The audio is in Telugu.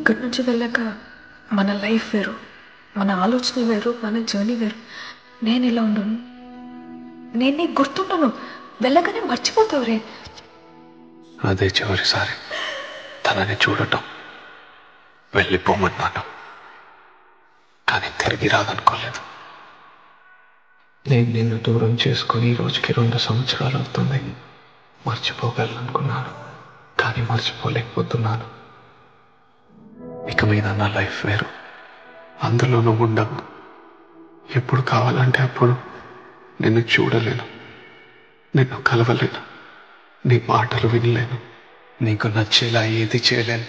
ఇక్కడి నుంచి వెళ్ళాక మన లైఫ్ వేరు, మన ఆలోచన వేరు, మన జర్నీ వేరు. నేను ఇలా ఉండను, నేను నీకు గుర్తుండను, వెళ్ళగానే మర్చిపోతావురే. అదే చివరిసారి తనని చూడటం. వెళ్ళిపోమన్నాను, కానీ తిరిగి రాదనుకోలేదు. నేను నిన్ను దూరం చేసుకుని ఈ రోజుకి 2 సంవత్సరాలు అవుతుంది. మర్చిపోగలనుకున్నాను, కానీ మర్చిపోలేకపోతున్నాను. ఇక మీద నా లైఫ్ వేరు, అందులో నువ్వు ఉండవు. ఎప్పుడు కావాలంటే అప్పుడు నిన్ను చూడలేను, నిన్ను కలవలేను, నీ మాటలు వినలేను, నీకు నచ్చేలా ఏది చేయలేను.